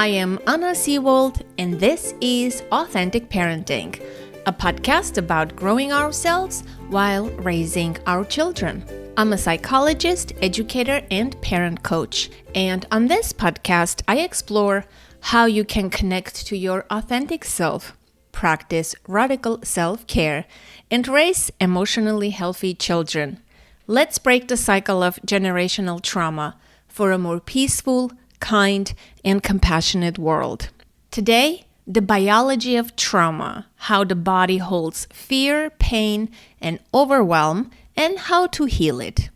am Anna Seawold, and this is Authentic Parenting, a podcast about growing ourselves while raising our children. I'm a psychologist, educator, and parent coach, and on this podcast, I explore how you can connect to your authentic self, practice radical self-care, and raise emotionally healthy children. Let's break the cycle of generational trauma for a more peaceful, kind, and compassionate world. Today, the biology of trauma, how the body holds fear, pain, and overwhelm, and how to heal it.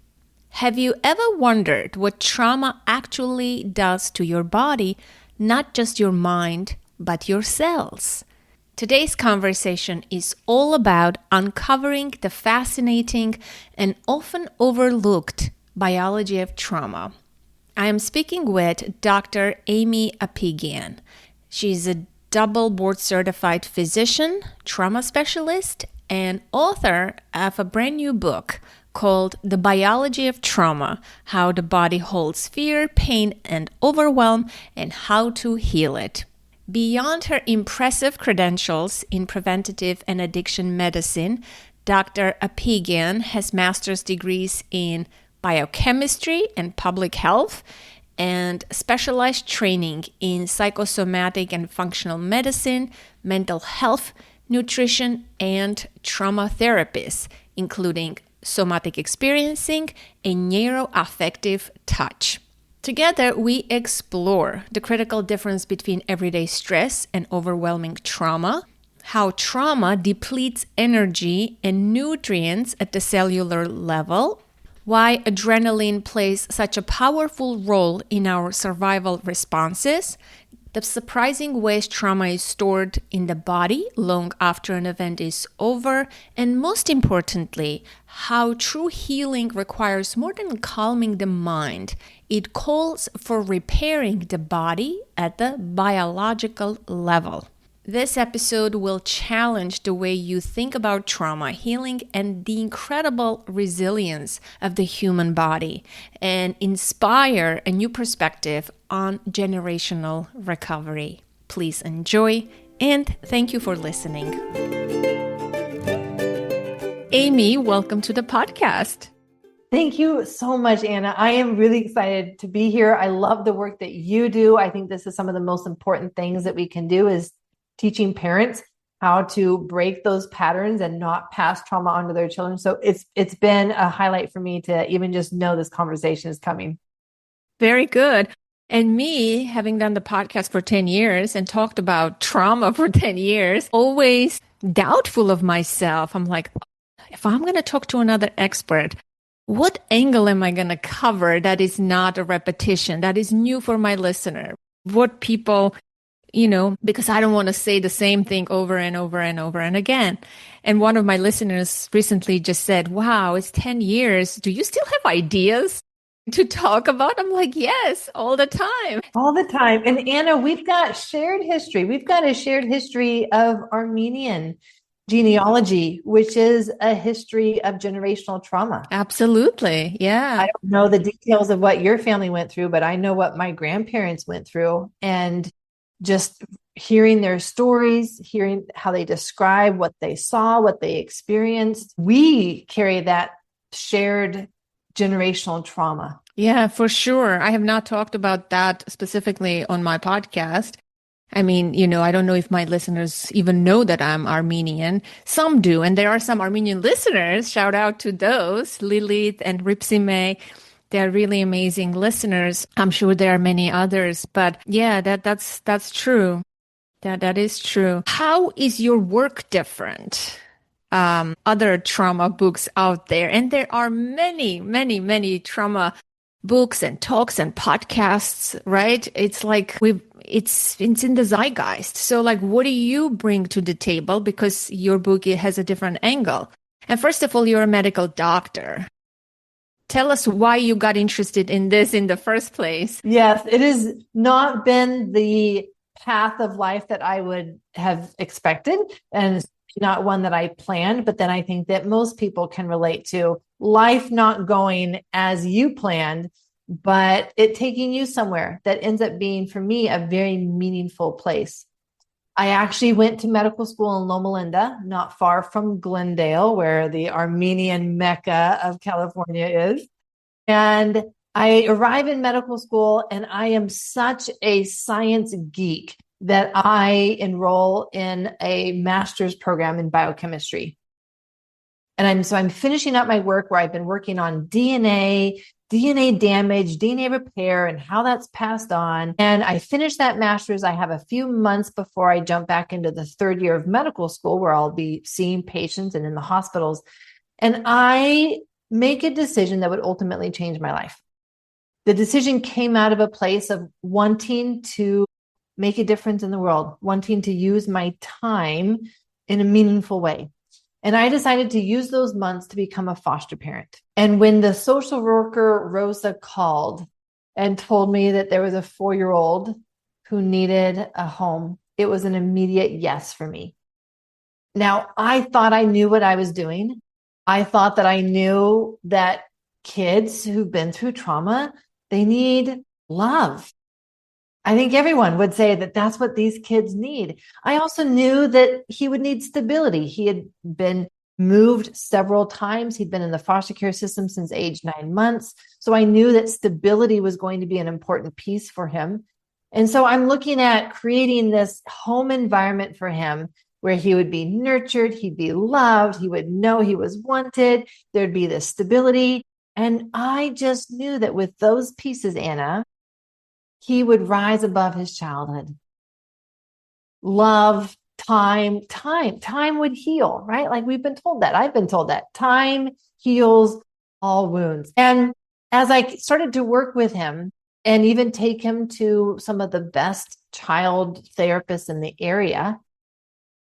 Have you ever wondered what trauma actually does to your body, not just your mind, but your cells? Today's conversation is all about uncovering the fascinating and often overlooked biology of trauma. I am speaking with Dr. Amy Apigian. She's a double board-certified physician, trauma specialist, and author of a brand new book called The Biology of Trauma: How the Body Holds Fear, Pain, and Overwhelm, and How to Heal It. Beyond her impressive credentials in preventative and addiction medicine, Dr. Apigian has master's degrees in biochemistry and public health, and specialized training in psychosomatic and functional medicine, mental health, nutrition, and trauma therapies, including somatic experiencing and neuroaffective touch. Together, we explore the critical difference between everyday stress and overwhelming trauma, how trauma depletes energy and nutrients at the cellular level, why adrenaline plays such a powerful role in our survival responses, the surprising ways trauma is stored in the body long after an event is over, and most importantly, how true healing requires more than calming the mind. It calls for repairing the body at the biological level. This episode will challenge the way you think about trauma, healing, and the incredible resilience of the human body, and inspire a new perspective on generational recovery. Please enjoy, and thank you for listening. Amy, welcome to the podcast. Thank you so much, Anna. I am really excited to be here. I love the work that you do. I think this is some of the most important things that we can do is teaching parents how to break those patterns and not pass trauma onto their children. So it's been a highlight for me to even just know this conversation is coming. Very good. And me, having done the podcast for 10 years and talked about trauma for 10 years, always doubtful of myself. I'm like, if I'm going to talk to another expert, what angle am I going to cover that is not a repetition, that is new for my listener? What people, because I don't want to say the same thing over and over and over and again. And one of my listeners recently just said, wow, it's 10 years. Do you still have ideas to talk about? I'm like, yes, all the time. All the time. And Anna, we've got shared history. We've got a shared history of Armenian genealogy, which is a history of generational trauma. Absolutely. Yeah. I don't know the details of what your family went through, but I know what my grandparents went through. And just hearing their stories, hearing how they describe what they saw, what they experienced, we carry that shared generational trauma. Yeah, for sure. I have not talked about that specifically on my podcast. I mean, I don't know if my listeners even know that I'm Armenian. Some do. And there are some Armenian listeners. Shout out to those, Lilith and Ripsime. They're really amazing listeners. I'm sure there are many others, but yeah, that's true. That is true. How is your work different? Other trauma books out there, and there are many, many, many trauma books and talks and podcasts, right? It's like it's in the zeitgeist. So like, what do you bring to the table? Because your book, it has a different angle. And first of all, you're a medical doctor. Tell us why you got interested in this in the first place. Yes, it has not been the path of life that I would have expected, and not one that I planned, but then I think that most people can relate to life not going as you planned, but it taking you somewhere that ends up being, for me, a very meaningful place. I actually went to medical school in Loma Linda, not far from Glendale, where the Armenian Mecca of California is. And I arrive in medical school, and I am such a science geek that I enroll in a master's program in biochemistry. And I'm finishing up my work where I've been working on DNA damage, DNA repair, and how that's passed on. And I finished that master's. I have a few months before I jump back into the third year of medical school, where I'll be seeing patients and in the hospitals. And I make a decision that would ultimately change my life. The decision came out of a place of wanting to make a difference in the world, wanting to use my time in a meaningful way. And I decided to use those months to become a foster parent. And when the social worker, Rosa, called and told me that there was a 4-year-old who needed a home, it was an immediate yes for me. Now, I thought I knew what I was doing. I thought that I knew that kids who've been through trauma, they need love. I think everyone would say that that's what these kids need. I also knew that he would need stability. He had been moved several times. He'd been in the foster care system since age 9 months. So I knew that stability was going to be an important piece for him. And so I'm looking at creating this home environment for him where he would be nurtured, he'd be loved, he would know he was wanted, there'd be this stability. And I just knew that with those pieces, Anna, he would rise above his childhood. Love, time would heal, right? Like we've been told that. I've been told that. Time heals all wounds. And as I started to work with him and even take him to some of the best child therapists in the area,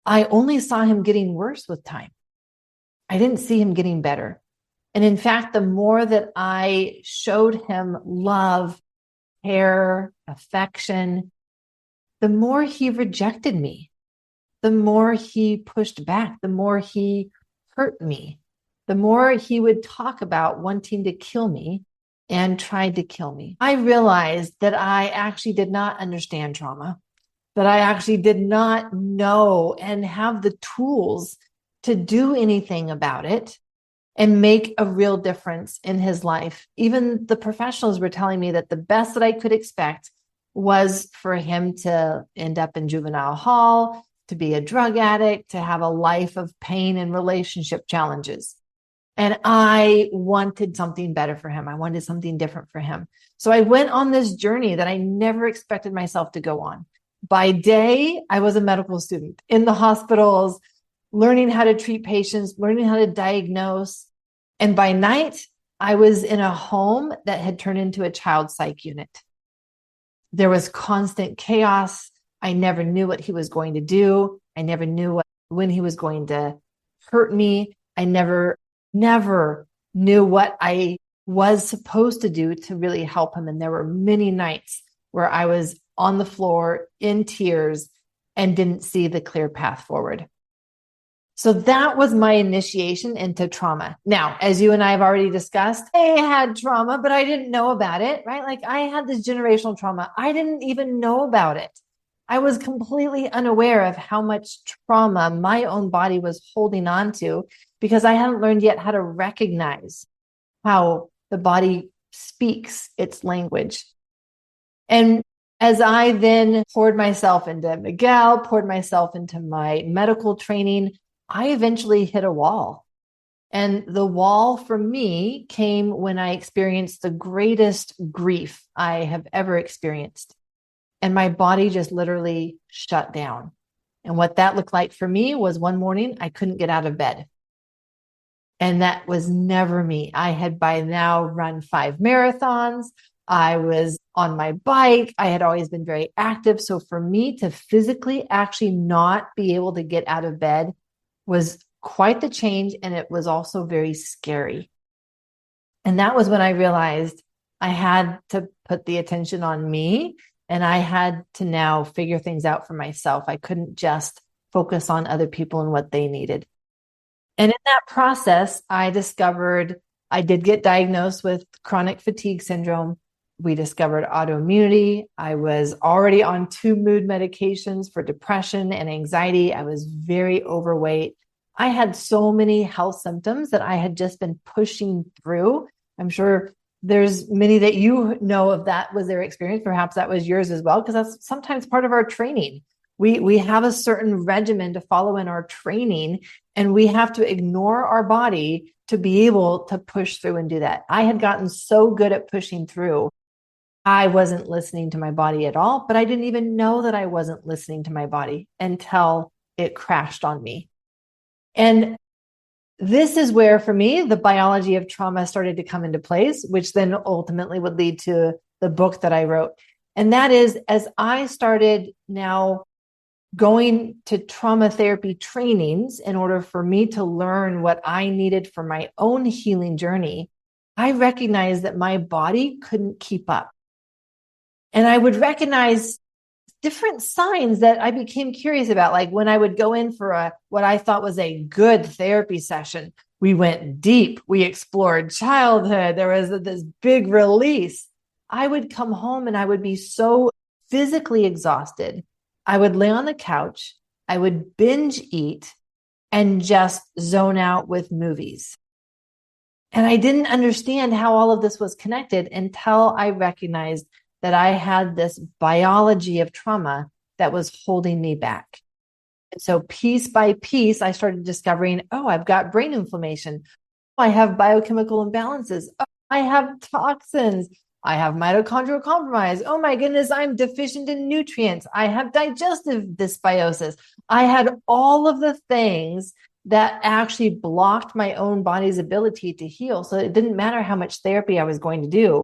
I only saw him getting worse with time. I didn't see him getting better. And in fact, the more that I showed him love, care, affection, the more he rejected me, the more he pushed back, the more he hurt me, the more he would talk about wanting to kill me and tried to kill me. I realized that I actually did not understand trauma, that I actually did not know and have the tools to do anything about it and make a real difference in his life. Even the professionals were telling me that the best that I could expect was for him to end up in juvenile hall, to be a drug addict, to have a life of pain and relationship challenges. And I wanted something better for him. I wanted something different for him. So I went on this journey that I never expected myself to go on. By day, I was a medical student in the hospitals, learning how to treat patients, learning how to diagnose. And by night, I was in a home that had turned into a child psych unit. There was constant chaos. I never knew what he was going to do. I never knew when he was going to hurt me. I never knew what I was supposed to do to really help him. And there were many nights where I was on the floor in tears and didn't see the clear path forward. So that was my initiation into trauma. Now, as you and I have already discussed, I had trauma, but I didn't know about it, right? Like I had this generational trauma. I didn't even know about it. I was completely unaware of how much trauma my own body was holding on to because I hadn't learned yet how to recognize how the body speaks its language. And as I then poured myself into Miguel, poured myself into my medical training, I eventually hit a wall. And the wall for me came when I experienced the greatest grief I have ever experienced. And my body just literally shut down. And what that looked like for me was one morning, I couldn't get out of bed. And that was never me. I had by now run 5 marathons. I was on my bike. I had always been very active. So for me to physically actually not be able to get out of bed was quite the change. And it was also very scary. And that was when I realized I had to put the attention on me and I had to now figure things out for myself. I couldn't just focus on other people and what they needed. And in that process, I discovered I did get diagnosed with chronic fatigue syndrome. We discovered autoimmunity. I was already on 2 mood medications for depression and anxiety. I was very overweight. I had so many health symptoms that I had just been pushing through. I'm sure there's many that you know of that was their experience. Perhaps that was yours as well, because that's sometimes part of our training. We have a certain regimen to follow in our training, and we have to ignore our body to be able to push through and do that. I had gotten so good at pushing through. I wasn't listening to my body at all, but I didn't even know that I wasn't listening to my body until it crashed on me. And this is where, for me, the biology of trauma started to come into place, which then ultimately would lead to the book that I wrote. And that is, as I started now going to trauma therapy trainings in order for me to learn what I needed for my own healing journey, I recognized that my body couldn't keep up. And I would recognize different signs that I became curious about. Like when I would go in for what I thought was a good therapy session, we went deep. We explored childhood. There was this big release. I would come home and I would be so physically exhausted. I would lay on the couch. I would binge eat and just zone out with movies. And I didn't understand how all of this was connected until I recognized that I had this biology of trauma that was holding me back. And so piece by piece, I started discovering, oh, I've got brain inflammation. Oh, I have biochemical imbalances. Oh, I have toxins. I have mitochondrial compromise. Oh my goodness, I'm deficient in nutrients. I have digestive dysbiosis. I had all of the things that actually blocked my own body's ability to heal. So it didn't matter how much therapy I was going to do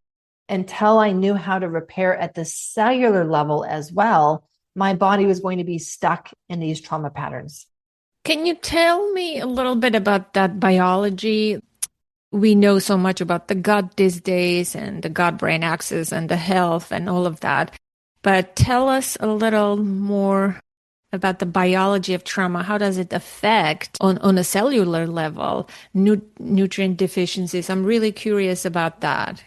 until I knew how to repair at the cellular level as well. My body was going to be stuck in these trauma patterns. Can you tell me a little bit about that biology? We know so much about the gut these days and the gut-brain axis and the health and all of that. But tell us a little more about the biology of trauma. How does it affect on a cellular level, nutrient deficiencies? I'm really curious about that.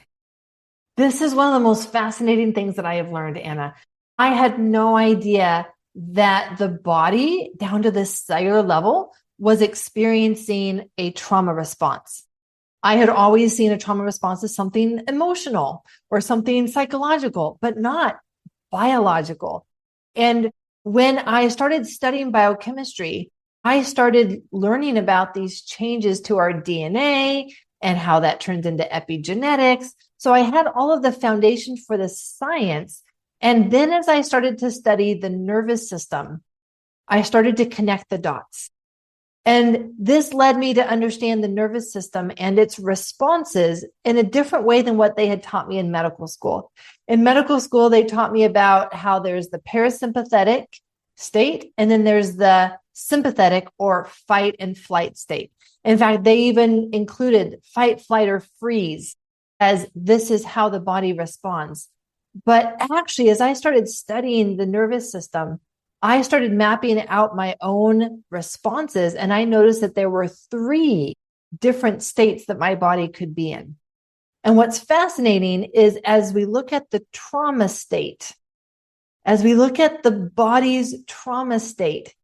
This is one of the most fascinating things that I have learned, Anna. I had no idea that the body, down to the cellular level, was experiencing a trauma response. I had always seen a trauma response as something emotional or something psychological, but not biological. And when I started studying biochemistry, I started learning about these changes to our DNA and how that turns into epigenetics. So I had all of the foundation for the science. And then as I started to study the nervous system, I started to connect the dots. And this led me to understand the nervous system and its responses in a different way than what they had taught me in medical school. In medical school, they taught me about how there's the parasympathetic state, and then there's the sympathetic or fight and flight state. In fact, they even included fight, flight, or freeze as this is how the body responds. But actually, as I started studying the nervous system, I started mapping out my own responses, and I noticed that there were 3 different states that my body could be in. And what's fascinating is as we look at the trauma state, as we look at the body's trauma state,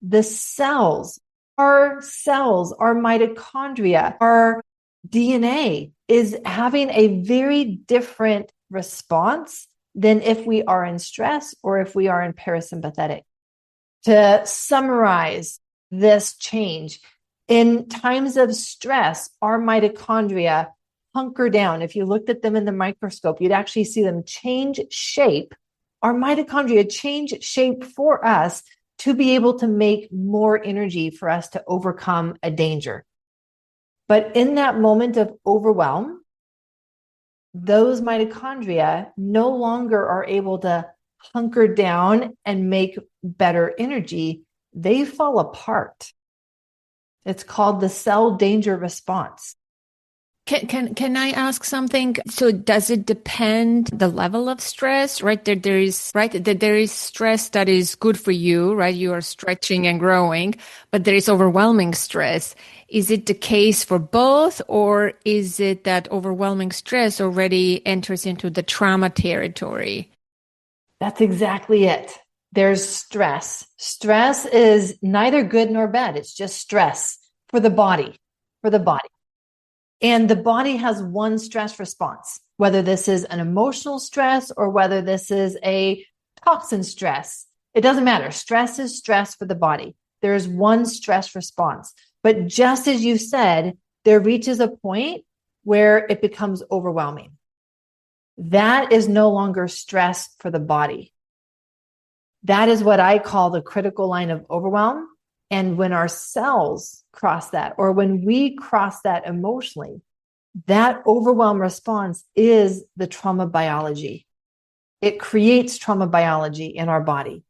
the cells, our mitochondria, our DNA is having a very different response than if we are in stress or if we are in parasympathetic. To summarize this change, in times of stress, our mitochondria hunker down. If you looked at them in the microscope, you'd actually see them change shape. Our mitochondria change shape for us to be able to make more energy for us to overcome a danger. But in that moment of overwhelm, those mitochondria no longer are able to hunker down and make better energy. They fall apart. It's called the cell danger response. Can I ask something? So does it depend the level of stress, right? That there is stress that is good for you, right? You are stretching and growing, but there is overwhelming stress. Is it the case for both, or is it that overwhelming stress already enters into the trauma territory? That's exactly it. There's stress. Stress is neither good nor bad. It's just stress for the body, for the body. And the body has one stress response, whether this is an emotional stress or whether this is a toxin stress. It doesn't matter. Stress is stress for the body. There is one stress response. But just as you said, there reaches a point where it becomes overwhelming. That is no longer stress for the body. That is what I call the critical line of overwhelm. And when our cells cross that, or when we cross that emotionally, that overwhelm response is the trauma biology. It creates trauma biology in our body.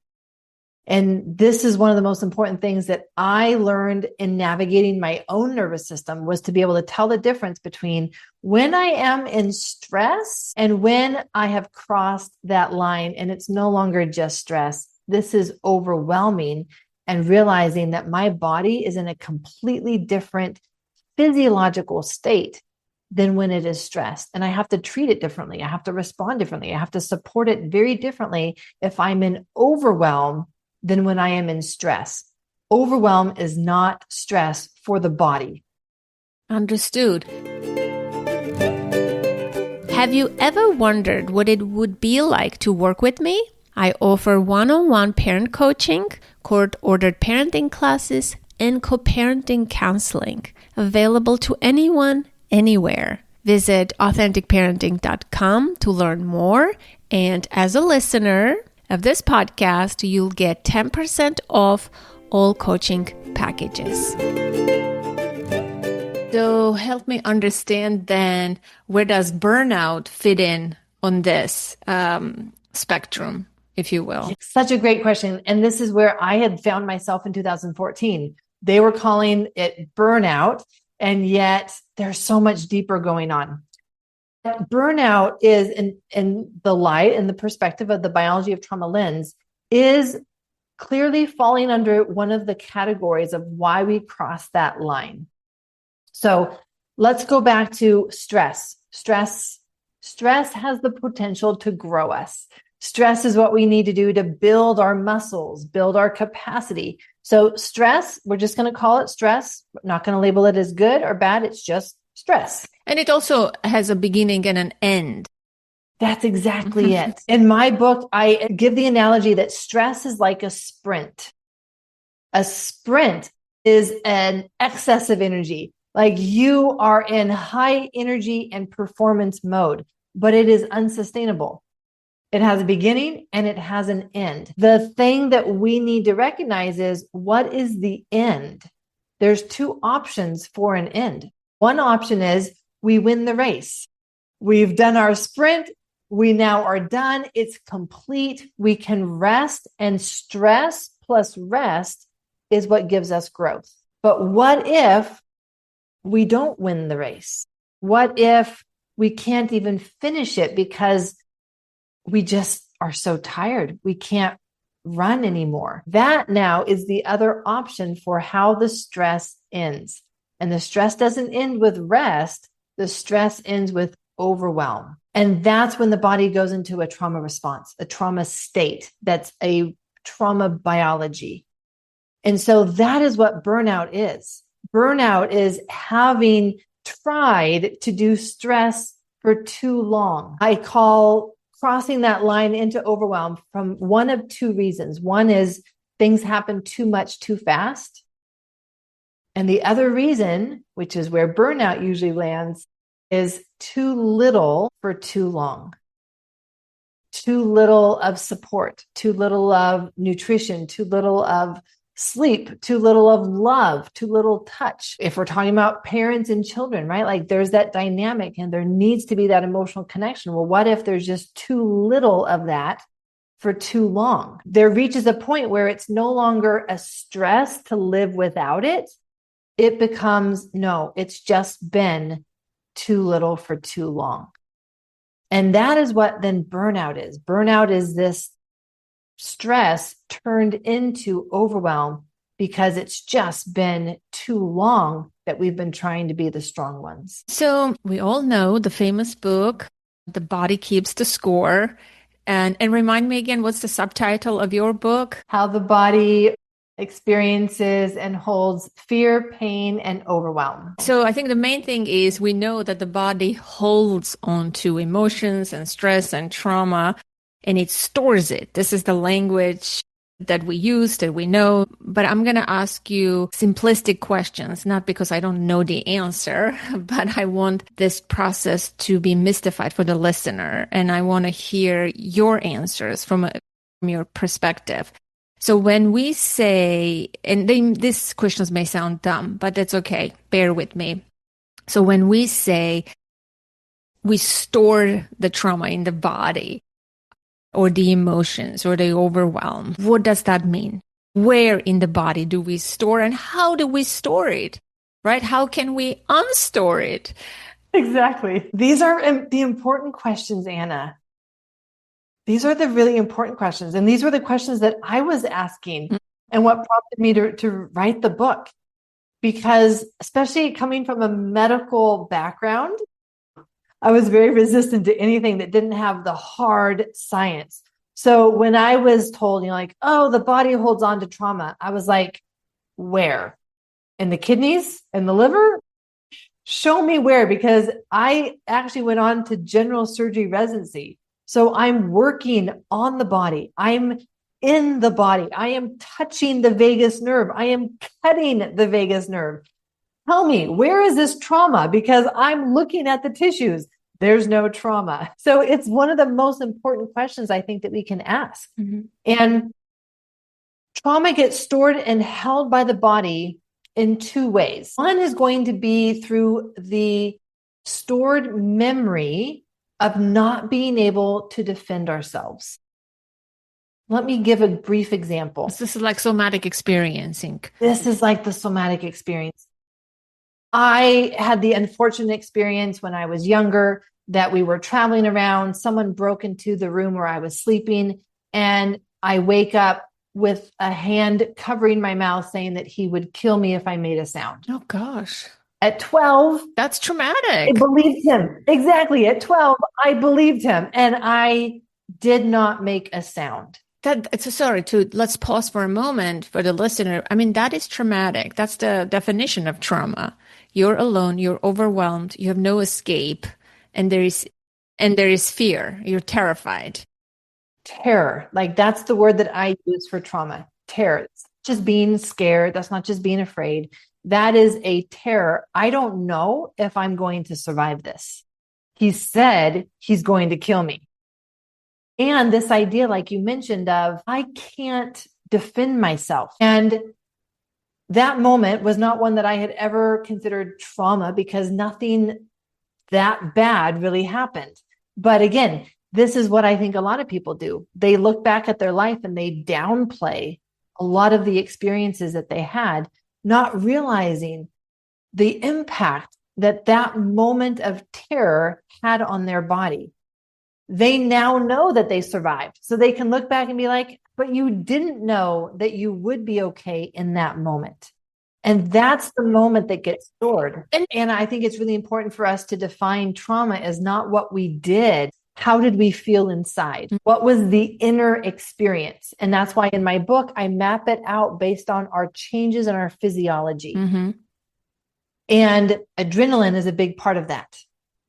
And this is one of the most important things that I learned in navigating my own nervous system, was to be able to tell the difference between when I am in stress and when I have crossed that line and it's no longer just stress. This is overwhelming, and realizing that my body is in a completely different physiological state than when it is stressed. And I have to treat it differently. I have to respond differently. I have to support it very differently if I'm in overwhelm than when I am in stress. Overwhelm is not stress for the body. Understood. Have you ever wondered what it would be like to work with me? I offer one-on-one parent coaching, court-ordered parenting classes, and co-parenting counseling, available to anyone, anywhere. Visit authenticparenting.com to learn more. And as a listener of this podcast, you'll get 10% off all coaching packages. So help me understand then, where does burnout fit in on this spectrum, if you will? Such a great question. And this is where I had found myself in 2014. They were calling it burnout, and yet there's so much deeper going on. Burnout is, in the light and the perspective of the biology of trauma lens, is clearly falling under one of the categories of why we cross that line. So let's go back to stress. Stress has the potential to grow us. Stress is what we need to do to build our muscles, build our capacity. So stress, we're just going to call it stress. We're not going to label it as good or bad. It's just stress. And it also has a beginning and an end. That's exactly it. In my book, I give the analogy that stress is like a sprint. A sprint is an excess of energy. Like you are in high energy and performance mode, but it is unsustainable. It has a beginning and it has an end. The thing that we need to recognize is, what is the end? There's two options for an end. One option is we win the race. We've done our sprint. We now are done. It's complete. We can rest, and stress plus rest is what gives us growth. But what if we don't win the race? What if we can't even finish it because we just are so tired? We can't run anymore. That now is the other option for how the stress ends. And the stress doesn't end with rest. The stress ends with overwhelm. And that's when the body goes into a trauma response, a trauma state. That's a trauma biology. And so that is what burnout is. Burnout is having tried to do stress for too long. I call crossing that line into overwhelm from one of two reasons. One is things happen too much too fast. And the other reason, which is where burnout usually lands, is too little for too long. Too little of support, too little of nutrition, too little of sleep, too little of love, too little touch. If we're talking about parents and children, right? Like there's that dynamic and there needs to be that emotional connection. Well, what if there's just too little of that for too long? There reaches a point where it's no longer a stress to live without it. It becomes, no, it's just been too little for too long. And that is what then burnout is. Burnout is this stress turned into overwhelm because it's just been too long that we've been trying to be the strong ones. So we all know the famous book, The Body Keeps the Score. And remind me again, what's the subtitle of your book? How the body experiences and holds fear, pain, and overwhelm. So I think the main thing is we know that the body holds on to emotions and stress and trauma, and it stores it. This is the language that we use, that we know. But I'm going to ask you simplistic questions, not because I don't know the answer, but I want this process to be mystified for the listener. And I want to hear your answers from your perspective. So when we say, and these questions may sound dumb, but that's okay. Bear with me. So when we say we store the trauma in the body or the emotions or the overwhelm, what does that mean? Where in the body do we store and how do we store it? Right? How can we unstore it? Exactly. These are the important questions, Anna. These are the really important questions. And these were the questions that I was asking and what prompted me to write the book. Because especially coming from a medical background, I was very resistant to anything that didn't have the hard science. So when I was told, like, oh, the body holds on to trauma, I was like, where? In the kidneys? In the liver? Show me where, because I actually went on to general surgery residency. So I'm working on the body. I'm in the body. I am touching the vagus nerve. I am cutting the vagus nerve. Tell me, where is this trauma? Because I'm looking at the tissues. There's no trauma. So it's one of the most important questions I think that we can ask. Mm-hmm. And trauma gets stored and held by the body in two ways. One is going to be through the stored memory of not being able to defend ourselves. Let me give a brief example. This is like somatic experiencing. This is like the somatic experience. I had the unfortunate experience when I was younger that we were traveling around. Someone broke into the room where I was sleeping, and I wake up with a hand covering my mouth saying that he would kill me if I made a sound. Oh, gosh. At 12, that's traumatic. I believed him. Exactly. At 12, I believed him, and I did not make a sound. Let's pause for a moment for the listener. I mean, that is traumatic. That's the definition of trauma. You're alone, you're overwhelmed, you have no escape, and there is fear. You're terrified. Terror. Like, that's the word that I use for trauma. Terror. It's just being scared. That's not just being afraid. That is a terror. I don't know if I'm going to survive this. He said he's going to kill me. And this idea, like you mentioned, of I can't defend myself. And that moment was not one that I had ever considered trauma because nothing that bad really happened. But again, this is what I think a lot of people do. They look back at their life and they downplay a lot of the experiences that they had, not realizing the impact that that moment of terror had on their body. They now know that they survived. So they can look back and be like, but you didn't know that you would be okay in that moment. And that's the moment that gets stored. And I think it's really important for us to define trauma as not what we did. How did we feel inside? What was the inner experience? And that's why in my book, I map it out based on our changes in our physiology. Mm-hmm. And adrenaline is a big part of that.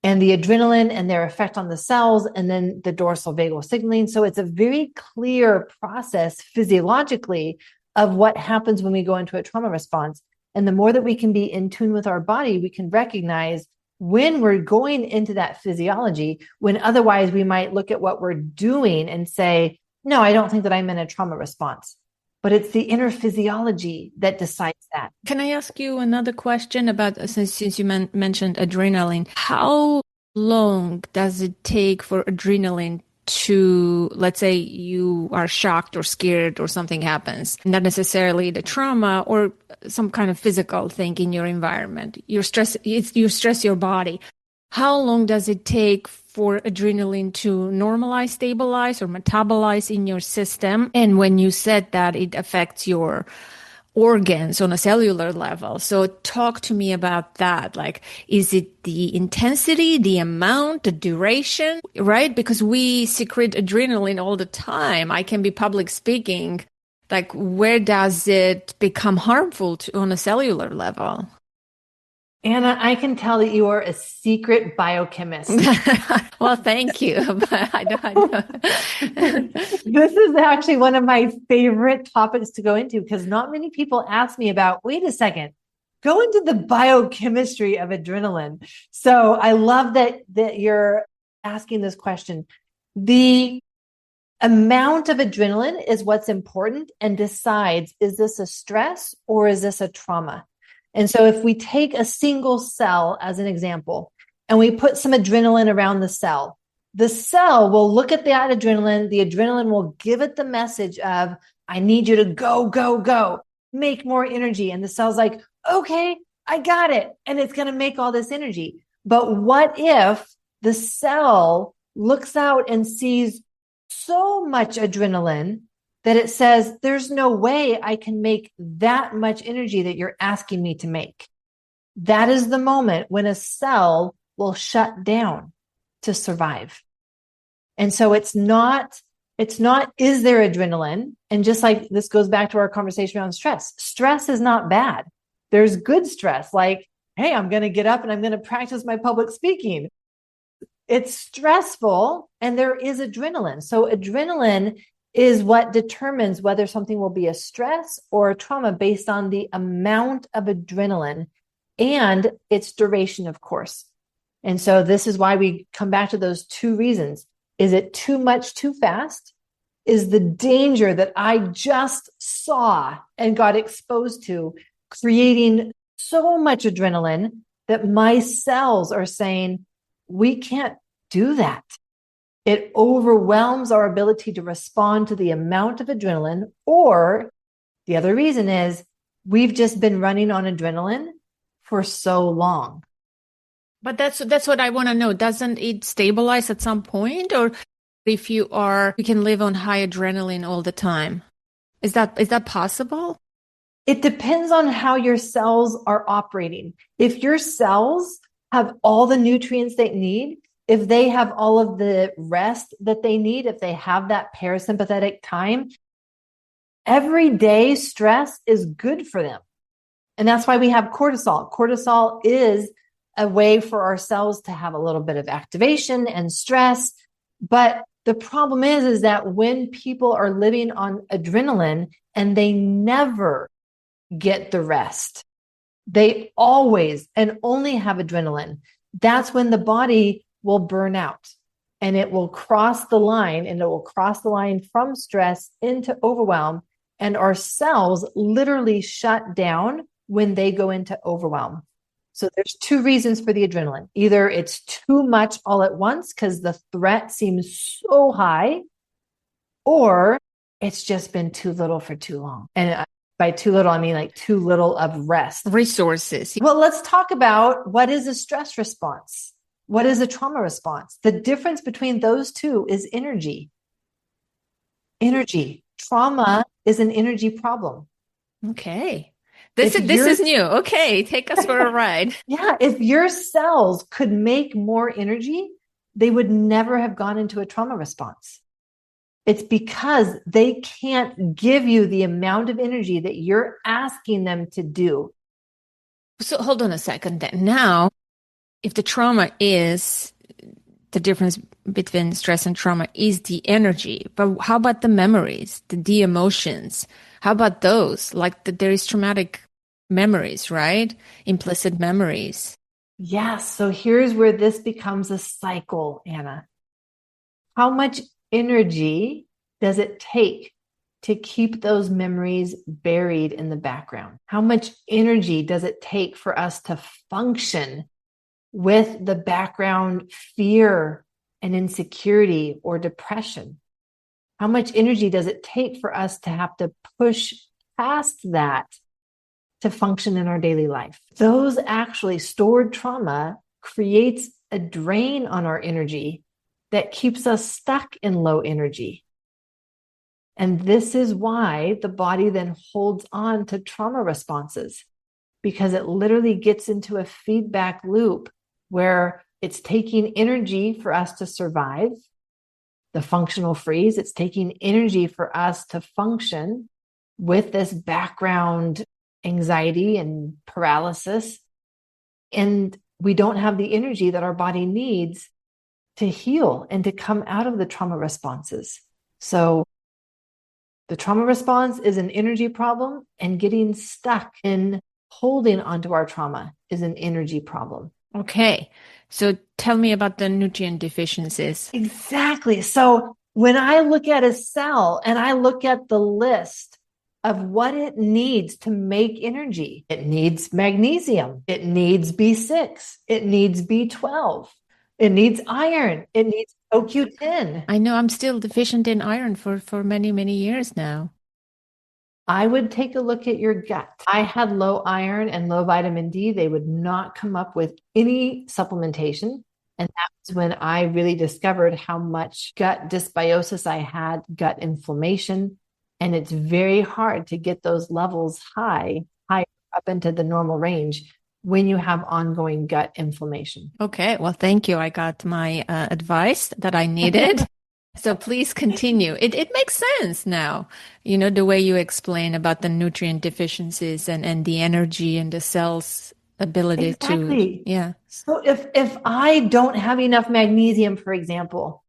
And the adrenaline and their effect on the cells, and then the dorsal vagal signaling. So it's a very clear process physiologically of what happens when we go into a trauma response. And the more that we can be in tune with our body, we can recognize when we're going into that physiology, when otherwise we might look at what we're doing and say, no, I don't think that I'm in a trauma response. But it's the inner physiology that decides that. Can I ask you another question about, since you mentioned adrenaline, how long does it take for adrenaline to, let's say you are shocked or scared or something happens, not necessarily the trauma or some kind of physical thing in your environment. You stress your body. How long does it take for adrenaline to normalize, stabilize, or metabolize in your system? And when you said that it affects your organs on a cellular level. So talk to me about that. Like, is it the intensity, the amount, the duration, right? Because we secrete adrenaline all the time. I can be public speaking. Like, where does it become harmful on a cellular level? Anna, I can tell that you are a secret biochemist. Well, thank you. But This is actually one of my favorite topics to go into because not many people ask me about, wait a second, go into the biochemistry of adrenaline. So I love that you're asking this question. The amount of adrenaline is what's important and decides, is this a stress or is this a trauma? And so if we take a single cell as an example, and we put some adrenaline around the cell will look at that adrenaline. The adrenaline will give it the message of, I need you to go, go, go, make more energy. And the cell's like, okay, I got it. And it's going to make all this energy. But what if the cell looks out and sees so much adrenaline that it says, there's no way I can make that much energy that you're asking me to make? That is the moment when a cell will shut down to survive. And so it's not, is there adrenaline? And just like this goes back to our conversation around stress. Stress is not bad. There's good stress, like, hey, I'm going to get up and I'm going to practice my public speaking. It's stressful and there is adrenaline. So adrenaline is what determines whether something will be a stress or a trauma based on the amount of adrenaline and its duration, of course. And so this is why we come back to those two reasons. Is it too much too fast? Is the danger that I just saw and got exposed to creating so much adrenaline that my cells are saying, we can't do that? It overwhelms our ability to respond to the amount of adrenaline. Or the other reason is we've just been running on adrenaline for so long. But that's what I want to know. Doesn't it stabilize at some point? Or if you can live on high adrenaline all the time? Is that possible? It depends on how your cells are operating. If your cells have all the nutrients they need, if they have all of the rest that they need, if they have that parasympathetic time, everyday stress is good for them. And that's why we have cortisol. Cortisol is a way for our cells to have a little bit of activation and stress. But the problem is that when people are living on adrenaline and they never get the rest, they always and only have adrenaline, that's when the body will burn out and it will cross the line, and it will cross the line from stress into overwhelm. And our cells literally shut down when they go into overwhelm. So there's two reasons for the adrenaline. Either it's too much all at once because the threat seems so high, or it's just been too little for too long. And by too little, I mean like too little of rest. Resources. Well, let's talk about what is a stress response. What is a trauma response? The difference between those two is energy. Energy. Trauma is an energy problem. Okay. This is new. Okay, take us for a ride. Yeah, if your cells could make more energy, they would never have gone into a trauma response. It's because they can't give you the amount of energy that you're asking them to do. So hold on a second then. Now, if the trauma is the difference between stress and trauma is the energy, but how about the memories, the emotions? How about those? Like there is traumatic memories, right? Implicit memories. Yes. So here's where this becomes a cycle, Anna. How much energy does it take to keep those memories buried in the background? How much energy does it take for us to function with the background fear and insecurity or depression? How much energy does it take for us to have to push past that to function in our daily life? Those actually stored trauma creates a drain on our energy that keeps us stuck in low energy. And this is why the body then holds on to trauma responses, because it literally gets into a feedback loop where it's taking energy for us to survive, the functional freeze. It's taking energy for us to function with this background anxiety and paralysis. And we don't have the energy that our body needs to heal and to come out of the trauma responses. So the trauma response is an energy problem, and getting stuck in holding onto our trauma is an energy problem. Okay. So tell me about the nutrient deficiencies. Exactly. So when I look at a cell and I look at the list of what it needs to make energy, it needs magnesium, it needs B6, it needs B12, it needs iron, it needs OQ10. I know I'm still deficient in iron for many, many years now. I would take a look at your gut. I had low iron and low vitamin D. They would not come up with any supplementation. And that was when I really discovered how much gut dysbiosis I had, gut inflammation. And it's very hard to get those levels high up into the normal range when you have ongoing gut inflammation. Okay. Well, thank you. I got my advice that I needed. So please continue. It makes sense now, the way you explain about the nutrient deficiencies and the energy and the cell's ability Exactly. yeah. So if I don't have enough magnesium, for example,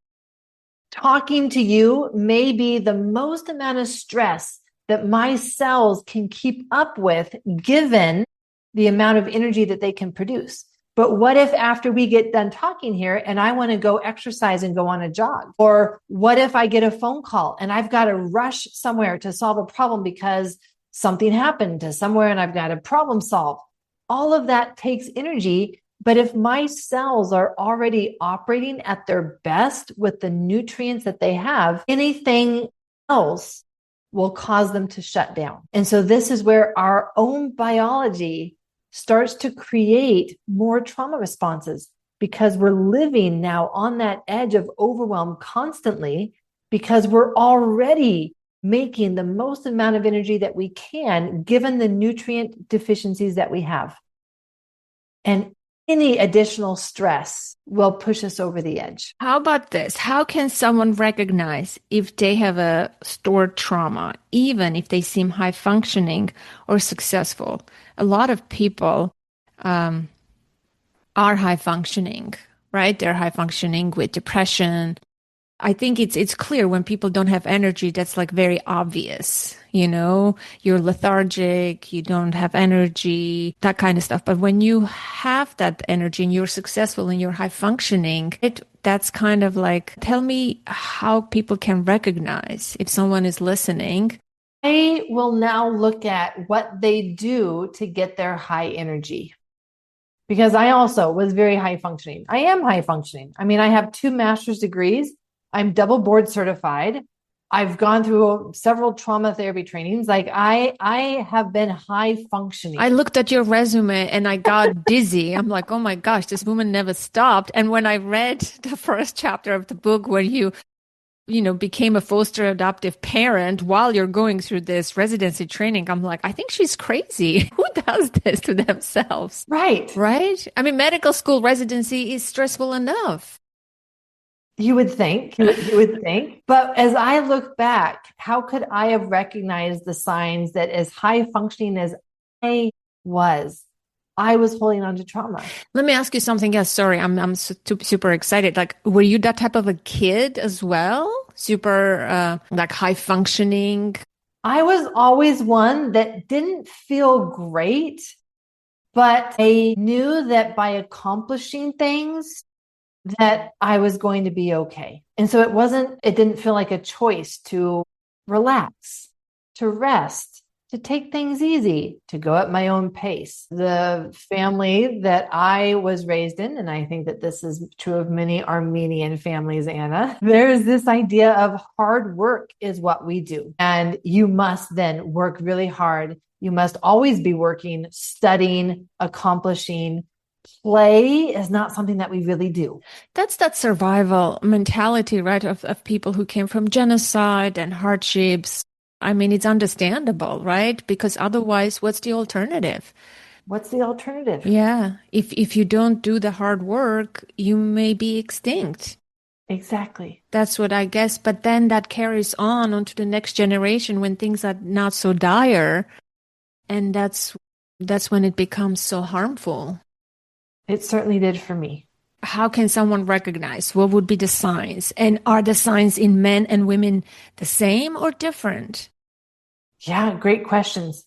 talking to you may be the most amount of stress that my cells can keep up with, given the amount of energy that they can produce. But what if after we get done talking here and I want to go exercise and go on a jog? Or what if I get a phone call and I've got to rush somewhere to solve a problem because something happened to somewhere and I've got a problem solved? All of that takes energy. But if my cells are already operating at their best with the nutrients that they have, anything else will cause them to shut down. And so this is where our own biology starts to create more trauma responses, because we're living now on that edge of overwhelm constantly, because we're already making the most amount of energy that we can, given the nutrient deficiencies that we have. And any additional stress will push us over the edge. How about this? How can someone recognize if they have a stored trauma, even if they seem high functioning or successful? A lot of people are high functioning, right? They're high functioning with depression. I think it's clear when people don't have energy, that's like very obvious, you're lethargic, you don't have energy, that kind of stuff. But when you have that energy and you're successful and you're high functioning, that's kind of like, tell me how people can recognize if someone is listening. I will now look at what they do to get their high energy, because I also was very high functioning. I am high functioning. I mean, I have 2 master's degrees. I'm double board certified. I've gone through several trauma therapy trainings. Like I have been high functioning. I looked at your resume and I got dizzy. I'm like, oh my gosh, this woman never stopped. And when I read the first chapter of the book where you became a foster adoptive parent while you're going through this residency training, I'm like, I think she's crazy. Who does this to themselves? Right. Right? I mean, medical school residency is stressful enough. You would think, but as I look back, how could I have recognized the signs that as high functioning as I was holding on to trauma? Let me ask you something else. Sorry, I'm super excited. Like, were you that type of a kid as well? Super, like high functioning? I was always one that didn't feel great, but I knew that by accomplishing things, that I was going to be okay. And so it didn't feel like a choice to relax, to rest, to take things easy, to go at my own pace. The family that I was raised in, and I think that this is true of many Armenian families, Anna, there's this idea of hard work is what we do. And you must then work really hard. You must always be working, studying, accomplishing, play is not something that we really do. That's that survival mentality, right? Of people who came from genocide and hardships. I mean, it's understandable, right? Because otherwise, what's the alternative? What's the alternative? Yeah. If you don't do the hard work, you may be extinct. Exactly. That's what I guess. But then that carries on onto the next generation when things are not so dire. And that's when it becomes so harmful. It certainly did for me. How can someone recognize what would be the signs? And are the signs in men and women the same or different? Yeah, great questions.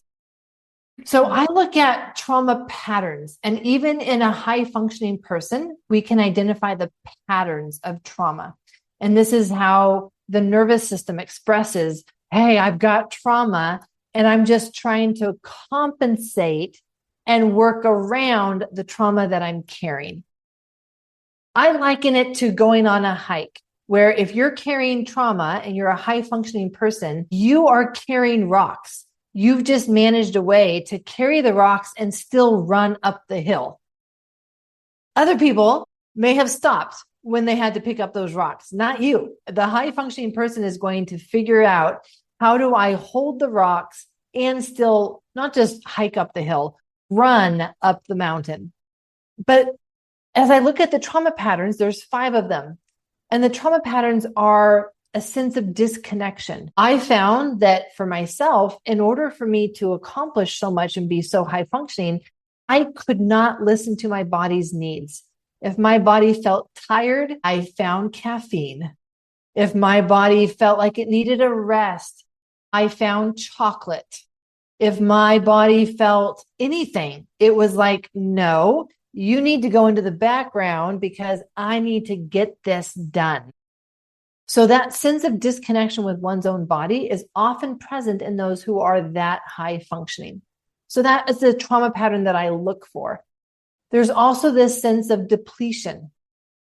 So I look at trauma patterns, and even in a high functioning person, we can identify the patterns of trauma. And this is how the nervous system expresses, hey, I've got trauma and I'm just trying to compensate and work around the trauma that I'm carrying. I liken it to going on a hike, where if you're carrying trauma and you're a high functioning person, you are carrying rocks. You've just managed a way to carry the rocks and still run up the hill. Other people may have stopped when they had to pick up those rocks, not you. The high functioning person is going to figure out, how do I hold the rocks and still not just hike up the hill, run up the mountain? But as I look at the trauma patterns, there's 5 of them. And the trauma patterns are a sense of disconnection. I found that for myself, in order for me to accomplish so much and be so high functioning, I could not listen to my body's needs. If my body felt tired, I found caffeine. If my body felt like it needed a rest, I found chocolate. If my body felt anything, it was like, no, you need to go into the background because I need to get this done. So that sense of disconnection with one's own body is often present in those who are that high functioning. So that is the trauma pattern that I look for. There's also this sense of depletion.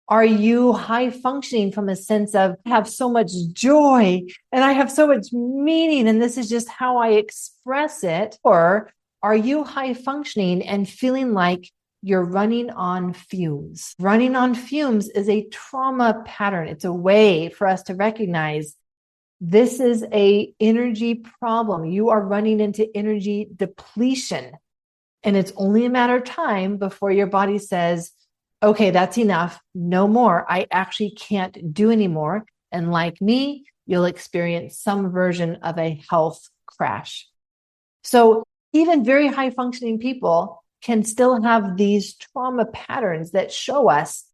Are you high functioning from a sense of, I have so much joy and I have so much meaning and this is just how I express it? Or are you high functioning and feeling like you're running on fumes? Running on fumes is a trauma pattern. It's a way for us to recognize this is a energy problem. You are running into energy depletion. And it's only a matter of time before your body says, okay, that's enough. No more. I actually can't do anymore. And like me, you'll experience some version of a health crash. So even very high functioning people can still have these trauma patterns that show us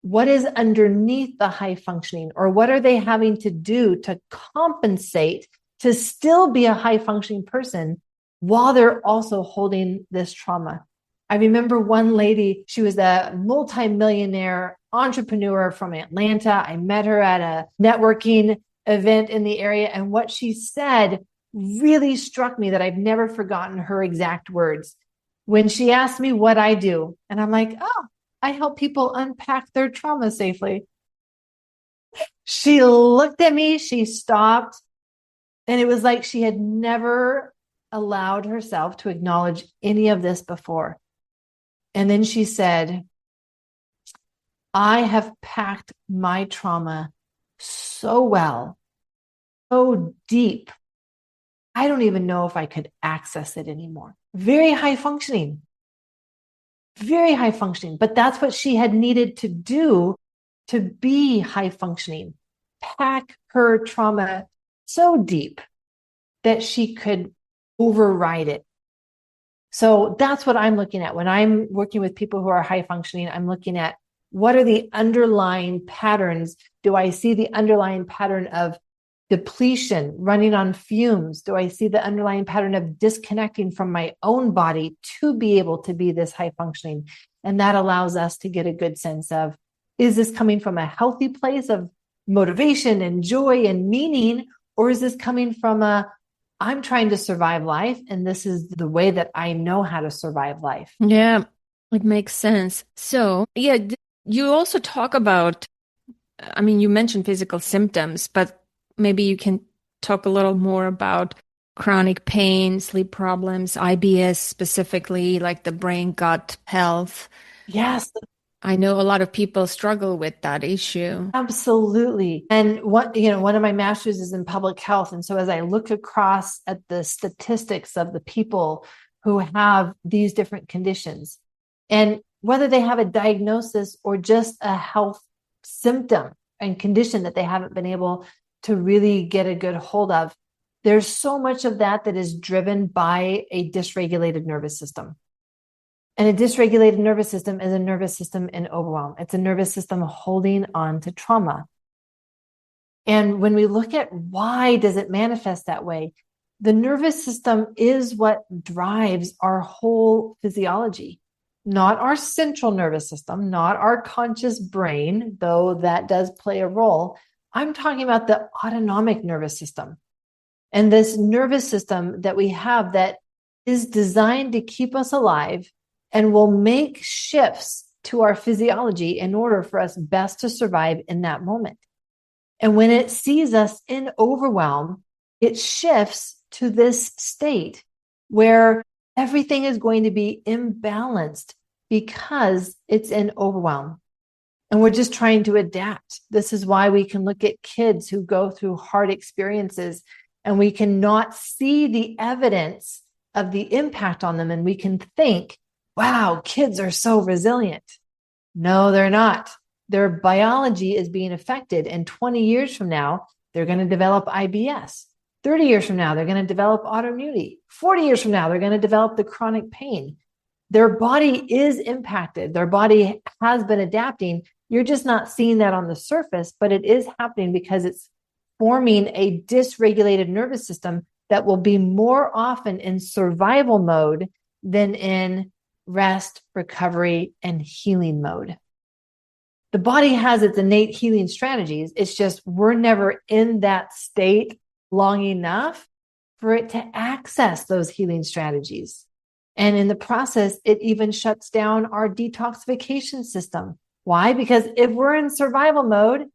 what is underneath the high functioning, or what are they having to do to compensate to still be a high functioning person while they're also holding this trauma. I remember one lady, she was a multimillionaire entrepreneur from Atlanta. I met her at a networking event in the area. And what she said really struck me, that I've never forgotten her exact words. When she asked me what I do, and I'm like, oh, I help people unpack their trauma safely. She looked at me, she stopped, and it was like she had never allowed herself to acknowledge any of this before. And then she said, I have packed my trauma so well, so deep, I don't even know if I could access it anymore. Very high functioning. Very high functioning. But that's what she had needed to do to be high functioning. Pack her trauma so deep that she could override it. So that's what I'm looking at. When I'm working with people who are high functioning, I'm looking at, what are the underlying patterns? Do I see the underlying pattern of depletion, running on fumes? Do I see the underlying pattern of disconnecting from my own body to be able to be this high functioning? And that allows us to get a good sense of, is this coming from a healthy place of motivation and joy and meaning? Or is this coming from I'm trying to survive life, and this is the way that I know how to survive life? Yeah, it makes sense. So, yeah, you also talk about, I mean, you mentioned physical symptoms, but maybe you can talk a little more about chronic pain, sleep problems, IBS specifically, like the brain gut health. Yes, I know a lot of people struggle with that issue. absolutely. And one of my masters is in public health. And so as I look across at the statistics of the people who have these different conditions, and whether they have a diagnosis or just a health symptom and condition that they haven't been able to really get a good hold of, there's so much of that that is driven by a dysregulated nervous system. And a dysregulated nervous system is a nervous system in overwhelm. It's a nervous system holding on to trauma. And when we look at why does it manifest that way, the nervous system is what drives our whole physiology, not our central nervous system, not our conscious brain, though that does play a role. I'm talking about the autonomic nervous system. And this nervous system that we have that is designed to keep us alive and will make shifts to our physiology in order for us best to survive in that moment. And when it sees us in overwhelm, it shifts to this state where everything is going to be imbalanced because it's in overwhelm. And we're just trying to adapt. This is why we can look at kids who go through hard experiences and we cannot see the evidence of the impact on them. And we can think, wow, kids are so resilient. No, they're not. Their biology is being affected. And 20 years from now, they're going to develop IBS. 30 years from now, they're going to develop autoimmunity. 40 years from now, they're going to develop the chronic pain. Their body is impacted. Their body has been adapting. You're just not seeing that on the surface, but it is happening because it's forming a dysregulated nervous system that will be more often in survival mode than in rest, recovery, and healing mode. The body has its innate healing strategies. It's just we're never in that state long enough for it to access those healing strategies. And in the process, it even shuts down our detoxification system. Why? Because if we're in survival mode,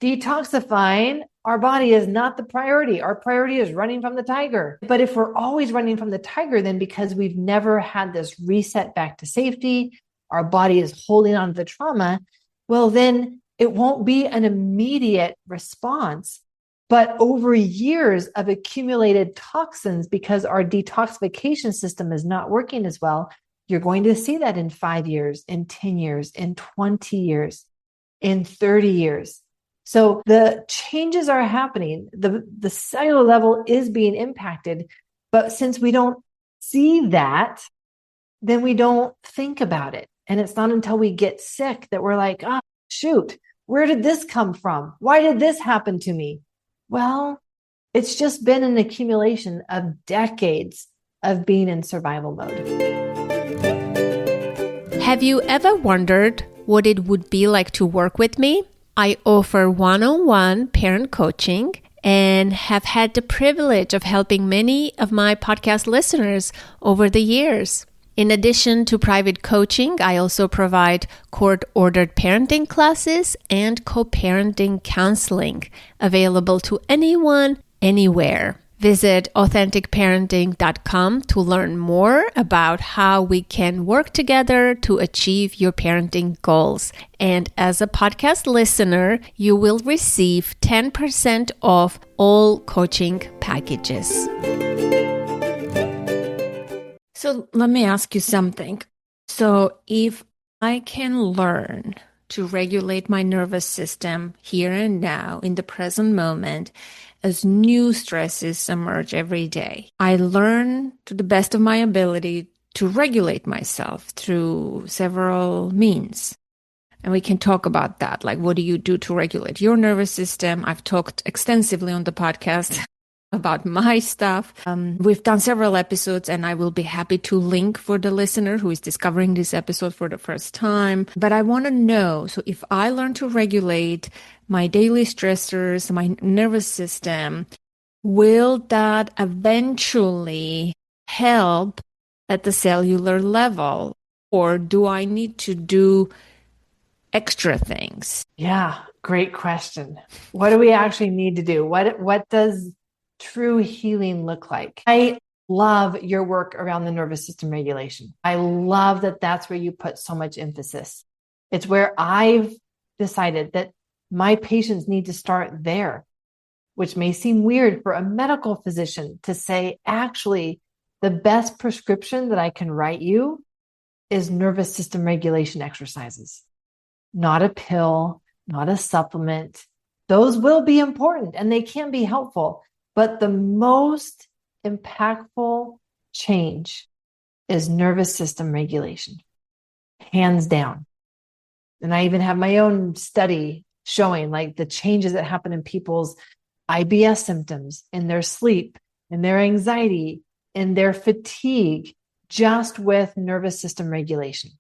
detoxifying our body is not the priority. Our priority is running from the tiger. But if we're always running from the tiger, then because we've never had this reset back to safety, our body is holding on to the trauma, well, then it won't be an immediate response. But over years of accumulated toxins, because our detoxification system is not working as well, you're going to see that in 5 years, in 10 years, in 20 years, in 30 years. So the changes are happening. The cellular level is being impacted. But since we don't see that, then we don't think about it. And it's not until we get sick that we're like, oh, shoot, where did this come from? Why did this happen to me? Well, it's just been an accumulation of decades of being in survival mode. Have you ever wondered what it would be like to work with me? I offer one-on-one parent coaching and have had the privilege of helping many of my podcast listeners over the years. In addition to private coaching, I also provide court-ordered parenting classes and co-parenting counseling available to anyone, anywhere. Visit authenticparenting.com to learn more about how we can work together to achieve your parenting goals. And as a podcast listener, you will receive 10% off all coaching packages. So let me ask you something. So if I can learn to regulate my nervous system here and now in the present moment, as new stresses emerge every day, I learn to the best of my ability to regulate myself through several means. And we can talk about that. Like, what do you do to regulate your nervous system? I've talked extensively on the podcast about my stuff. We've done several episodes, and I will be happy to link for the listener who is discovering this episode for the first time. But I want to know, so if I learn to regulate my daily stressors, my nervous system, will that eventually help at the cellular level? Or do I need to do extra things? Yeah, great question. What do we actually need to do? What does true healing look like? I love your work around the nervous system regulation. I love that that's where you put so much emphasis. It's where I've decided that my patients need to start there, which may seem weird for a medical physician to say, actually, the best prescription that I can write you is nervous system regulation exercises, not a pill, not a supplement. Those will be important and they can be helpful, but the most impactful change is nervous system regulation, hands down. And I even have my own study showing like the changes that happen in people's IBS symptoms, in their sleep, in their anxiety, in their fatigue, just with nervous system regulation.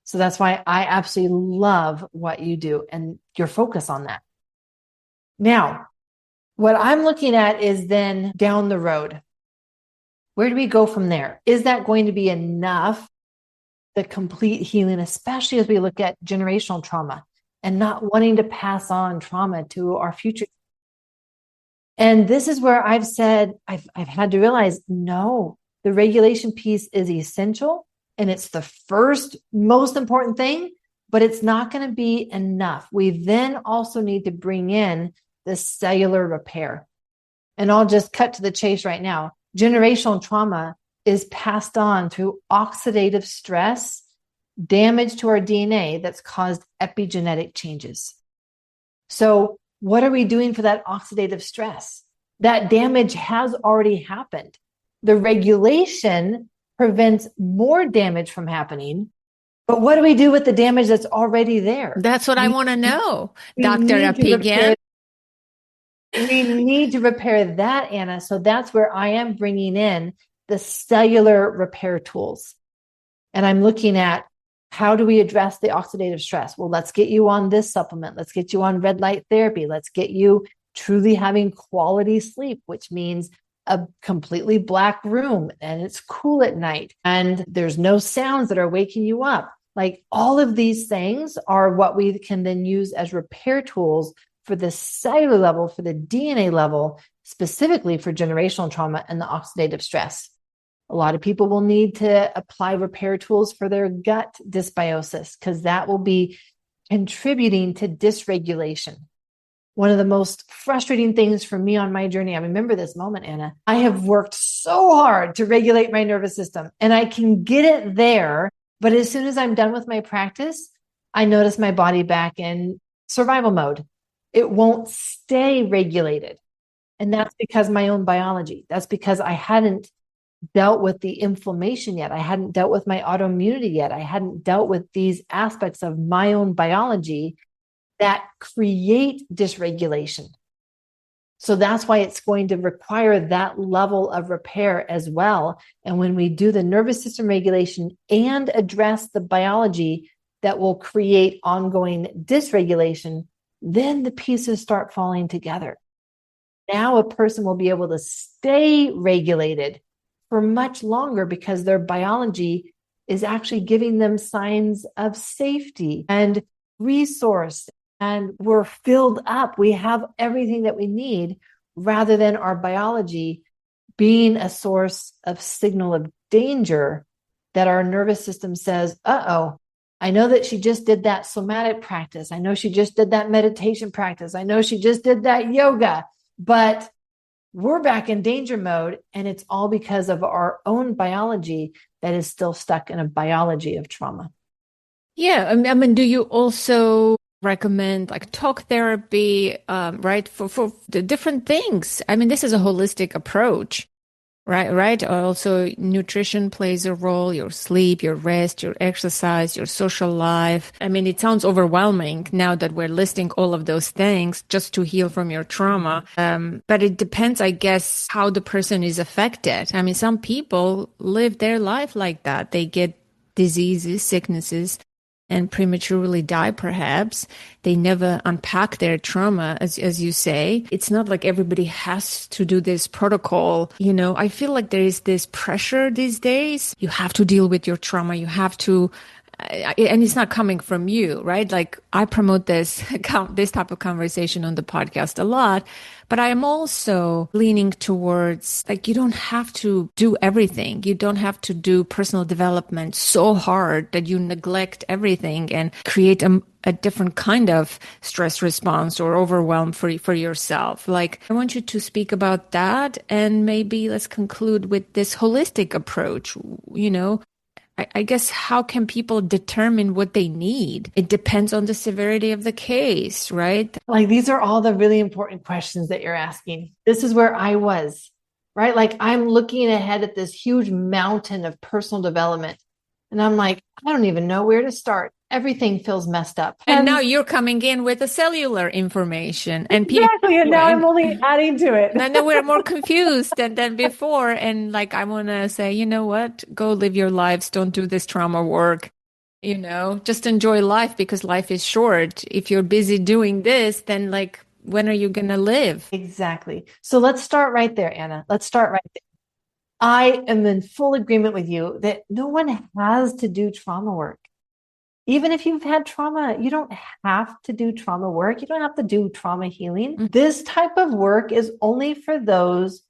So that's why I absolutely love what you do and your focus on that. Now, what I'm looking at is then down the road. Where do we go from there? Is that going to be enough, the complete healing, especially as we look at generational trauma and not wanting to pass on trauma to our future? And this is where I've said, I've had to realize, no, the regulation piece is essential and it's the first most important thing, but it's not going to be enough. We then also need to bring in the cellular repair. And I'll just cut to the chase right now. Generational trauma is passed on through oxidative stress, damage to our DNA that's caused epigenetic changes. So what are we doing for that oxidative stress? That damage has already happened. The regulation prevents more damage from happening. But what do we do with the damage that's already there? That's what I want to know, Dr. Apigian. We need to repair that, Anna. So that's where I am bringing in the cellular repair tools. And I'm looking at how do we address the oxidative stress? Well, let's get you on this supplement. Let's get you on red light therapy. Let's get you truly having quality sleep, which means a completely black room and it's cool at night and there's no sounds that are waking you up. Like all of these things are what we can then use as repair tools for the cellular level, for the DNA level, specifically for generational trauma and the oxidative stress. A lot of people will need to apply repair tools for their gut dysbiosis because that will be contributing to dysregulation. One of the most frustrating things for me on my journey, I remember this moment, Anna, I have worked so hard to regulate my nervous system and I can get it there. But as soon as I'm done with my practice, I notice my body back in survival mode. It won't stay regulated. And that's because my own biology. That's because I hadn't dealt with the inflammation yet. I hadn't dealt with my autoimmunity yet. I hadn't dealt with these aspects of my own biology that create dysregulation. So that's why it's going to require that level of repair as well. And when we do the nervous system regulation and address the biology that will create ongoing dysregulation, then the pieces start falling together. Now a person will be able to stay regulated for much longer because their biology is actually giving them signs of safety and resource. And we're filled up. We have everything that we need rather than our biology being a source of signal of danger that our nervous system says, uh-oh, I know that she just did that somatic practice. I know she just did that meditation practice. I know she just did that yoga, but we're back in danger mode. And it's all because of our own biology that is still stuck in a biology of trauma. Yeah. I mean, do you also recommend like talk therapy, right? For the different things. I mean, this is a holistic approach, right? Also nutrition plays a role, your sleep, your rest, your exercise, your social life. I mean, it sounds overwhelming now that we're listing all of those things just to heal from your trauma. But it depends, I guess, how the person is affected. I mean, some people live their life like that. They get diseases, sicknesses, and prematurely die, perhaps. They never unpack their trauma, as you say. It's not like everybody has to do this protocol. You know, I feel like there is this pressure these days. You have to deal with your trauma. You have to and it's not coming from you, right? Like I promote this this type of conversation on the podcast a lot, but I am also leaning towards like you don't have to do everything. You don't have to do personal development so hard that you neglect everything and create a different kind of stress response or overwhelm for yourself. Like I want you to speak about that, and maybe let's conclude with this holistic approach, you know. I guess how can people determine what they need? It depends on the severity of the case, right? Like these are all the really important questions that you're asking. This is where I was, right? Like I'm looking ahead at this huge mountain of personal development. And I'm like, I don't even know where to start. Everything feels messed up. And now you're coming in with the cellular information and exactly. And now I'm only adding to it. And I know we're more confused than before. And like, I want to say, you know what? Go live your lives. Don't do this trauma work. You know, just enjoy life because life is short. If you're busy doing this, then like, when are you going to live? Exactly. So let's start right there, Anna. Let's start right there. I am in full agreement with you that no one has to do trauma work. Even if you've had trauma, you don't have to do trauma work. You don't have to do trauma healing. Mm-hmm. This type of work is only for those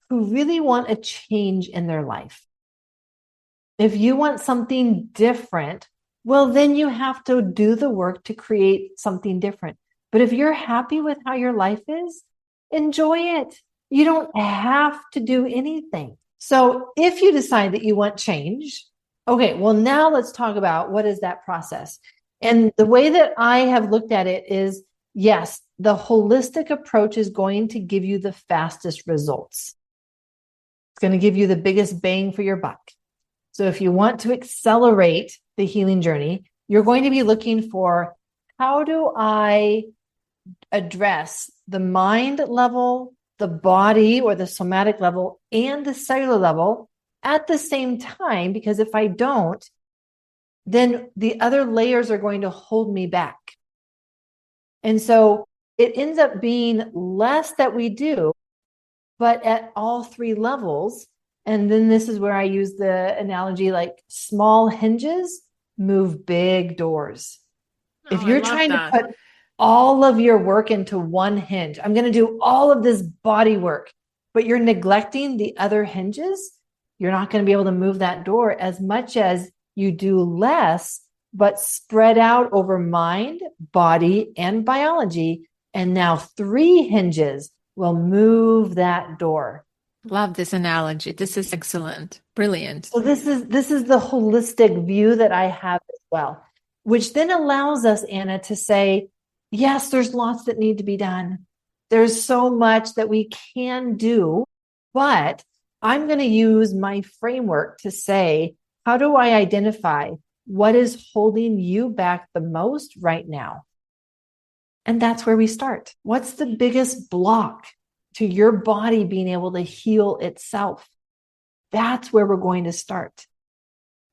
who really want a change in their life. If you want something different, well, then you have to do the work to create something different. But if you're happy with how your life is, enjoy it. You don't have to do anything. So if you decide that you want change, okay, well, now let's talk about what is that process. And the way that I have looked at it is, yes, the holistic approach is going to give you the fastest results. It's going to give you the biggest bang for your buck. So if you want to accelerate the healing journey, you're going to be looking for, how do I address the mind level, the body or the somatic level, and the cellular level at the same time? Because if I don't, then the other layers are going to hold me back. And so it ends up being less that we do, but at all three levels. And then this is where I use the analogy, like small hinges move big doors. If you're trying to put all of your work into one hinge, I'm going to do all of this body work, but you're neglecting the other hinges, you're not going to be able to move that door as much as you do less, but spread out over mind, body, and biology. And now 3 hinges will move that door. Love this analogy. This is excellent. Brilliant. So this is the holistic view that I have as well, which then allows us, Anna, to say, yes, there's lots that need to be done. There's so much that we can do, but I'm going to use my framework to say, how do I identify what is holding you back the most right now? And that's where we start. What's the biggest block to your body being able to heal itself? That's where we're going to start.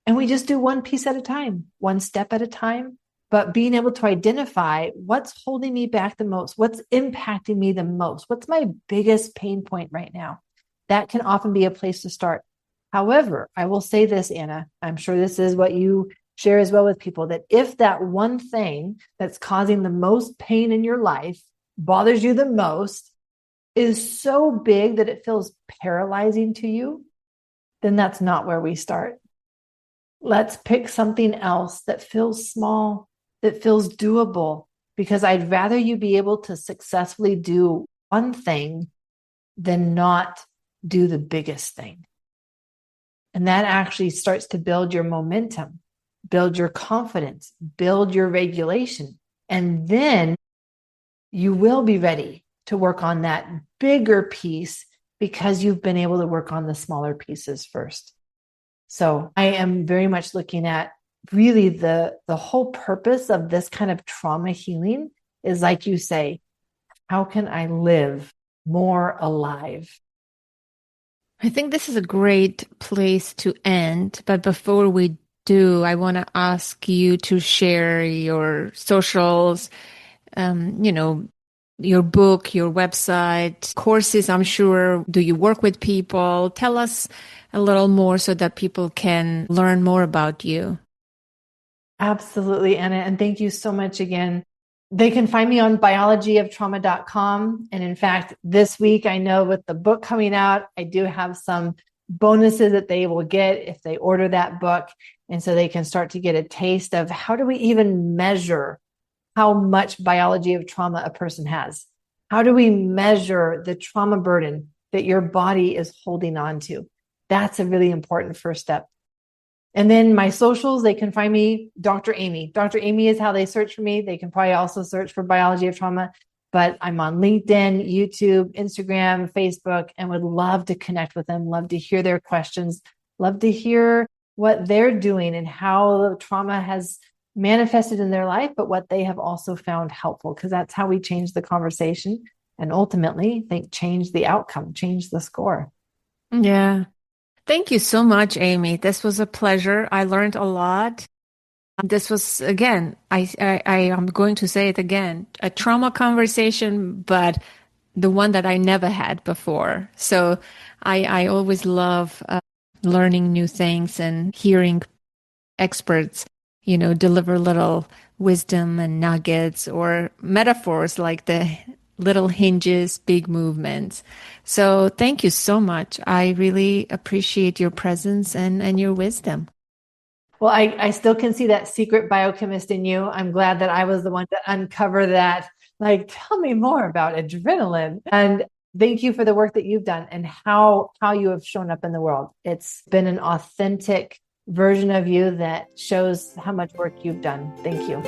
And we just do one piece at a time, one step at a time, but being able to identify what's holding me back the most, what's impacting me the most, what's my biggest pain point right now. That can often be a place to start. However, I will say this, Anna, I'm sure this is what you share as well with people, that if that one thing that's causing the most pain in your life, bothers you the most, is so big that it feels paralyzing to you, then that's not where we start. Let's pick something else that feels small, that feels doable, because I'd rather you be able to successfully do one thing than not do the biggest thing. And that actually starts to build your momentum, build your confidence, build your regulation. And then you will be ready to work on that bigger piece because you've been able to work on the smaller pieces first. So I am very much looking at really the whole purpose of this kind of trauma healing is, like you say, how can I live more alive? I think this is a great place to end. But before we do, I want to ask you to share your socials, your book, your website, courses, I'm sure. Do you work with people? Tell us a little more so that people can learn more about you. Absolutely, Anna. And thank you so much again. They can find me on biologyoftrauma.com. And in fact, this week, I know with the book coming out, I do have some bonuses that they will get if they order that book. And so they can start to get a taste of how do we even measure how much biology of trauma a person has? How do we measure the trauma burden that your body is holding on to? That's a really important first step. And then my socials, they can find me Dr. Amy. Dr. Amy is how they search for me. They can probably also search for biology of trauma, but I'm on LinkedIn, YouTube, Instagram, Facebook, and would love to connect with them, love to hear their questions, love to hear what they're doing and how the trauma has manifested in their life, but what they have also found helpful, because that's how we change the conversation and ultimately think change the outcome, change the score. Yeah. Thank you so much, Amy. This was a pleasure. I learned a lot. This was, again, I am going to say it again, a trauma conversation, but the one that I never had before. So I always love learning new things and hearing experts, deliver little wisdom and nuggets or metaphors like the little hinges, big movements. So thank you so much. I really appreciate your presence and your wisdom. Well, I still can see that secret biochemist in you. I'm glad that I was the one to uncover that. Like, tell me more about adrenaline. And thank you for the work that you've done and how you have shown up in the world. It's been an authentic version of you that shows how much work you've done. Thank you.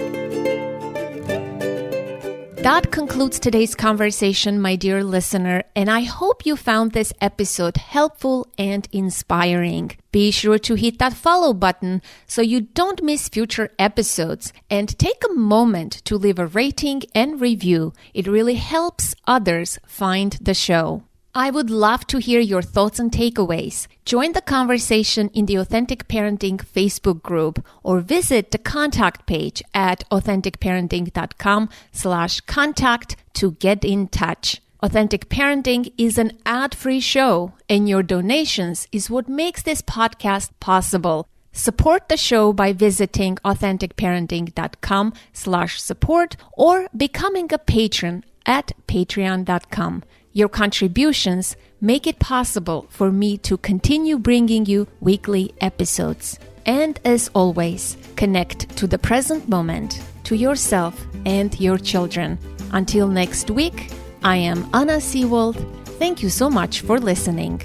That concludes today's conversation, my dear listener, and I hope you found this episode helpful and inspiring. Be sure to hit that follow button so you don't miss future episodes, and take a moment to leave a rating and review. It really helps others find the show. I would love to hear your thoughts and takeaways. Join the conversation in the Authentic Parenting Facebook group or visit the contact page at authenticparenting.com/contact to get in touch. Authentic Parenting is an ad-free show, and your donations is what makes this podcast possible. Support the show by visiting authenticparenting.com/support or becoming a patron at patreon.com. Your contributions make it possible for me to continue bringing you weekly episodes. And as always, connect to the present moment, to yourself and your children. Until next week, I am Anna Seewald. Thank you so much for listening.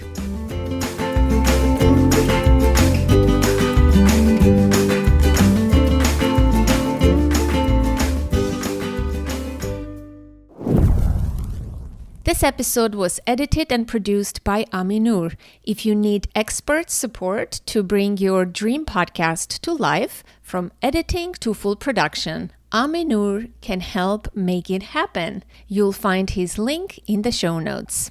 This episode was edited and produced by Aminur. If you need expert support to bring your dream podcast to life, from editing to full production, Aminur can help make it happen. You'll find his link in the show notes.